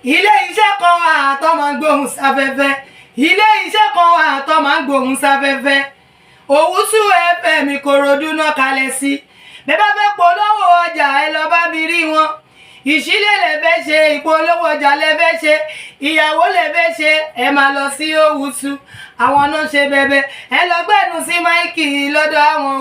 ilé iṣẹ́ kan wà tó máa ń gbóhùn sáfẹ́fẹ́ ilé iṣẹ́ kan wà tó máa ń gbóhùn sáfẹ́fẹ́ Owutu FM Ìkòròdú náà kalẹ̀ sí bẹ́ẹ̀ bá fẹ́ polówó ọjà ẹ lọ bá mi rí wọn ìṣílẹ̀ lẹ fẹ́ ṣe ìpolówó ọjà lẹ fẹ́ ṣe ìyàwó lẹ fẹ́ ṣe ẹ máa lọ sí Owutu àwọn náà ṣe bẹ̀bẹ̀ ẹ lọ gbẹ́nu sí máìkì lọ́dọ̀ àwọn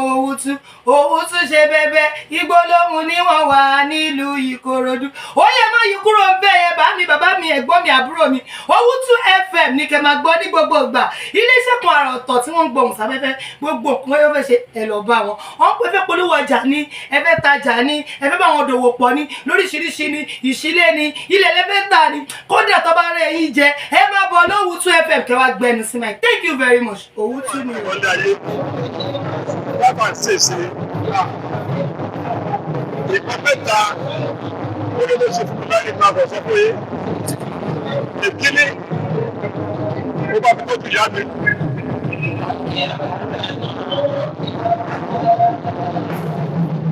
Owutu ṣe bẹ̀bẹ̀ ìgbólóhùn ni wọ́n wà nílùú Ìkòròdú ó yẹ má yí kúrò bẹ́ẹ̀ yẹn bá mi bàbá mi ẹ̀gbọ́n mi àbúrò mi Owutu FM ní kẹ́ máa gbọ́ ní gbogbo ìgbà iléeṣẹ́ kan àrà ọ̀tọ̀ tí wọ́n ń gbóhùn sáfẹ́fẹ́ gbogbo nǹkan yóò fẹ́ ṣe ẹ lọ bá wọn wọ́n pẹ́ fẹ́ polówó ọjà ní ẹ fẹ́ tajà ní ẹ fẹ́ bá wọn dòwò pọ̀ ní lóríṣiríṣi ní ìṣílẹ̀ ní ilẹ̀ lẹ́fẹ́ tà ní kódà tó bá rẹ̀ yín jẹ ẹ máa bọ̀ Owutu FM kẹ́ wá gbẹnu sí máa thank you very much Owutu ni. Ìkan mẹ́ta ó ló ṣe fún mi láti máa bọ̀ sọ pé ìkíní ó bá fún òtù yá mi.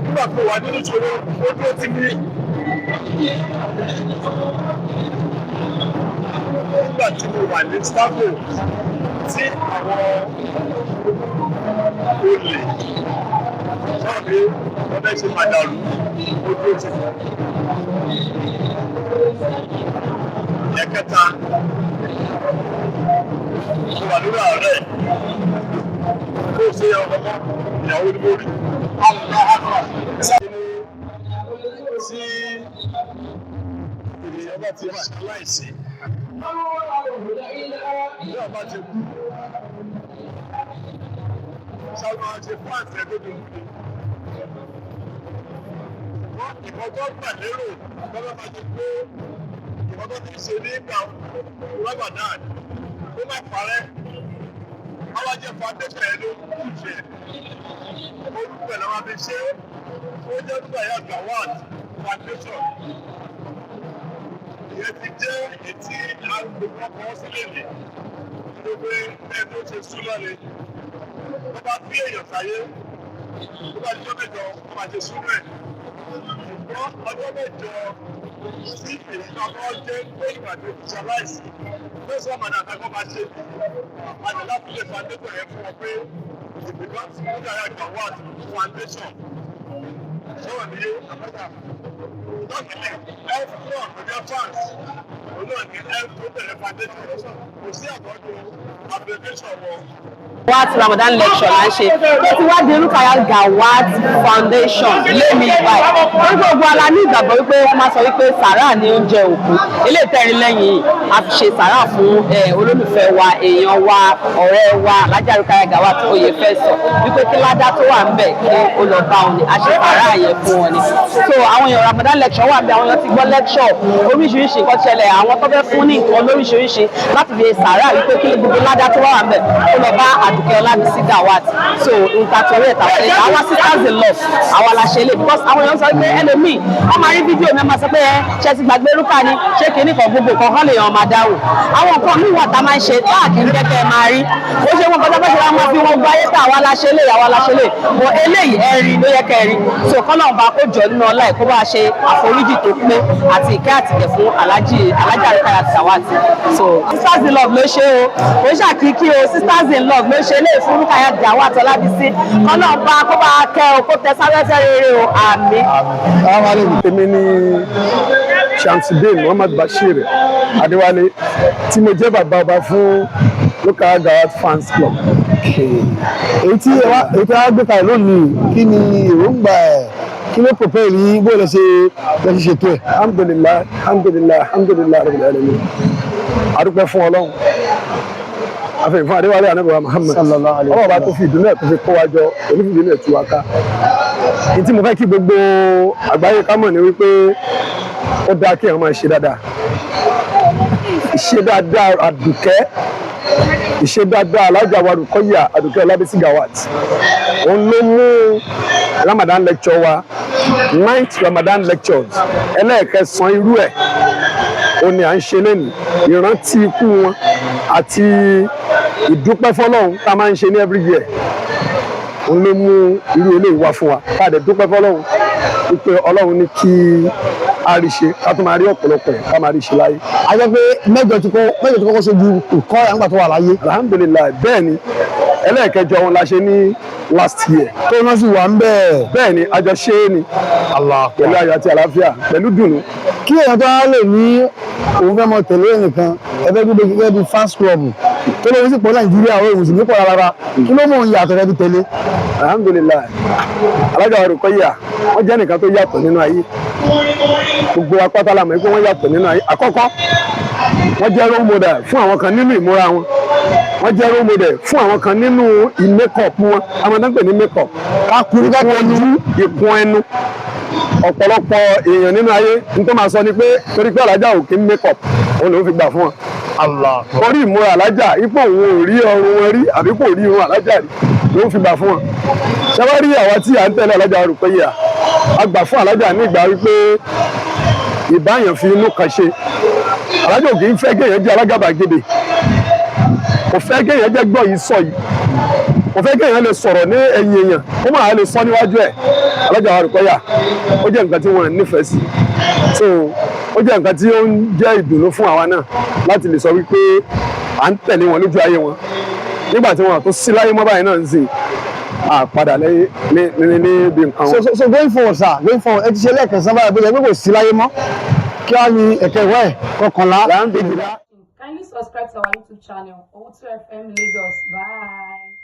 Nígbà tó wà nínú ìṣòro ó dúró ti mí. Nígbà tí mo wà ní Staffo tí àwọn olè náà ní ọdẹ ṣe padà rú ojú òtún. Ẹ̀kẹta mo wà lórí ààrẹ kó o ṣe ọmọ ìyàwó ní mórí. Sí ènìyàn bá ti wà láìsí. Ìjọba bá ti kú. Sáwọn àti fáǹtì ẹgbẹ́ ìbọn tó gbà lérò lọ́wọ́ máa ti pé ìbọn tó ti ṣe ní ìgbà Ramadan ó má parẹ́ alájẹ foundation ẹ̀ ló kú ṣe orúkọ ẹ̀ lọ́wọ́ fi ṣe ó jẹ́ Rukaya Gawat foundation ìyẹn ti jẹ́ ètí agbègbè ọkọ̀ sílẹ̀ ní gbogbo ẹ̀ tó ṣe súnmọ́ ni wọ́n bá bí èèyàn sáyé wọ́n bá jọ́ mẹ́jọ wọ́n máa ṣe súnmọ́ ẹ̀. Ṣùgbọ́n ọjọ́ mẹ́jọ sí èyí náà kọ́ jẹ́ pé ìgbàdo ìṣaláìsí fẹ́sọ̀ àmàlà àtàkọ́ máa ṣe àjọ láti lè foundation yẹn fún ọ pé ìgbìmọ̀ tí wọ́n yàrá Gawat foundation sọ̀rọ̀ ní àbájá lọ́kìlẹ̀ health club ọjọ́ fans olóòní health tó tẹ̀lé foundation kò sí àbọ̀dọ̀ abbreviation wọn. Gawat Ramadan lecture là ń ṣe tó ti wá di Rukaya Gawat foundation lémi ìbáyìí wọ́n gbogbo ala ní ìgbàgbọ́ wípé wọ́n máa sọ wípé sàrà ní oúnjẹ òkú ilé ìtẹ́rin lẹ́yìn a fi ṣe sàrà fún olólùfẹ́ wa èèyàn wa ọ̀rẹ́ wa Alhaja Rukaya Gawat Oyefeso wípé kí ládá tó wà ń bẹ̀ kí ó lọ bá wọn ni a ṣe sàrà yẹn fún wọn ni so àwọn èèyàn Ramadan lecture wà ń bẹ àwọn èèyàn ti gbọ́ lecture oríṣiríṣi nǹkan ṣẹlẹ̀ àwọn tó fẹ́ fún ní nǹkan lóríṣiríṣi láti fi sàrà wípé kí gbogbo ládá tó wà ń bẹ̀ kó lọ bá Àdùkẹ́ Ọlábísí Gawat so nǹkan torí ẹ̀ta wọlé àwọn sisters in love àwọn aláṣẹ ilé because àwọn èèyàn sọ pé ẹlòmíì wọ́n máa rí fídíò mi máa sọ pé ṣe ti gbàgbé rúkà ni ṣé kìíní kan gbogbo kankan lè yàn máa dáwò àwọn nǹkan míì wà tá máa ń ṣe táàkì ń kẹ́kẹ́ máa rí ó ṣe wọn kọjá bẹ́sẹ̀ máa fi wọn gbá ayé tá àwọn aláṣẹ ilé àwọn aláṣẹ ilé bọ̀ eléyìí ẹ̀rí ló yẹ kẹ́rí so kọ́nà ọba kó jọ nínú ọlá ẹ̀ kó bá ṣe àforíjì tó pé àti ìkẹ́ àtìkẹ́ fún Alhaja Rukaya Gawat so sisters in love ló ṣe o ó ṣàkíkí o sisters in love ló ṣe lé fún Rukaya Gawat Ọlábísí kọ́nà ọba kó bá kẹ́ o kó tẹ sáfẹ́fẹ́ rere o àmín. Èmi ni Shamsuddin Muhammad Bashir Adéwálé tí mo jẹ́ bàbá ọba fún Rukaya Gawat fans club. èyí tí a gbé kalẹ̀ lónìí kí ni èròǹgbà ẹ̀ kí ló pòpẹ́ rí bó lọ ṣe ṣètò ẹ̀. alhamdulilayi rabbil alamin adúpẹ́ fún Ọlọ́run afẹ́ fún Adéwálé anábìwá Muhammad ọlọ́ọ̀bá tó fi ìdùnnú ẹ̀ tó fi kó wa jọ onífìdí ẹ̀ tú wa ká ní tí mo fẹ́ kí gbogbo àgbáyé ká mọ̀ ní wípé ó dáa kí èèyàn máa ṣe dáadáa ìṣe dáadáa Àdùkẹ́ ìṣe dáadáa Alhaja wa Rukaya Àdùkẹ́ Ọlábísí Gawat òun ló mú Ramadan lecture wa 9th Ramadan lectures ẹlẹ́ẹ̀kẹsàn irú ẹ̀ ó ní à ń ṣe lẹ́nu ìrántí ikú wọn àti ìdúpẹ́ fọ́lọ́run tá a máa ń ṣe ní every year òun ló mú irú eléyìí wá fún wa ká dẹ̀ dúpẹ́ fọ́lọ́run wípé Ọlọ́run ní kí àríṣe ká tó máa rí ọ̀pọ̀lọpọ̀ ẹ̀ ká máa ríṣe láyé. a jẹ́ pé mẹ́jọ tí kọ́kọ́ ṣojú ìkọ́ àgbà tó wà láyé. alhamdulilayi bẹ́ẹ̀ ni ẹlẹ́ẹ̀kẹjọ wọn la ṣe ní last year. tó náà sì wà ń bẹ́ẹ̀. bẹ́ẹ̀ ni àjọ ṣe é ni pẹ̀lú ayọ̀ àti àlàáfíà pẹ̀lú dùnú. kí èèyàn tó wá lè ní òun fẹ́ mọ tẹ̀lé ẹnìkan ẹgbẹ́ gbígbé gẹ́gẹ́ bí fans club tó lóun sì pọ̀ nàìjíríà ó èwùsì nípò rárá kí ló mọ̀ ń yàtọ̀ rẹ bí tẹ̀lé. alhamdulilayi alájà Rukayya wọ́n jẹ́ nìkan tó yàtọ̀ nínú ayé gbogbo apáta la mọ̀ pé wọ́n yàtọ̀ nínú ayé. àkọ́kọ́ wọ́n jẹ́ role model fún àwọn kan nínú ìmúra wọn wọ́n jẹ́ role model fún àwọn kan nínú ìmẹ́kọ̀pù wọn àwọn náà ń pè ní makeup kákùnrin ìkun ẹnu ọ̀pọ̀lọpọ̀ èèyàn nínú ayé ní tó máa sọ ni pé torí pé alájà ò kí ń makeup òun ló fi gbà fún wọn. torí ìmúra alájà ipò òun ò rí ọrùn wọn rí àbí kò rí irun alájà rí ló fi gbà fún wọn. ṣẹ́wárí àwa tí à ń tẹ̀lé alájà Rukayya a gbà fún alájà ní ìgbà wípé ìbáyàn fi inú kan ṣe alájà ò kì í fẹ́ kéèyàn jẹ́ alágàbàgebè kò fẹ́ kéèyàn jẹ́ gbọ́ yìí sọ yìí kò fẹ́ kéèyàn lè sọ̀rọ̀ ní ẹ̀yìn èèyàn kó máa lè sọ níwájú ẹ̀ alájà Rukayya ó jẹ́ nǹkan tí wọ́n nífẹ̀ẹ́ sí so ó jẹ́ nǹkan tí ó ń jẹ́ ìdùnnú fún àwa náà láti lè sọ wípé à ń tẹ̀lé wọn lójú ayé wọn nígbà tí wọn tó sí láyé mọ́ báyìí náà ń sìn àpadà níbi nǹkan wọn. so going forward sir going forward ẹ ti ṣe lẹ́ẹ̀kẹsán báyìí bó ṣe pé kò sí láyé mọ́ kí wàá ní ẹ̀kẹ́ ìwọ́ ẹ̀ kọkànlá. Kindly subscribe to our YouTube channel, Owutu FM Lagos. Bye.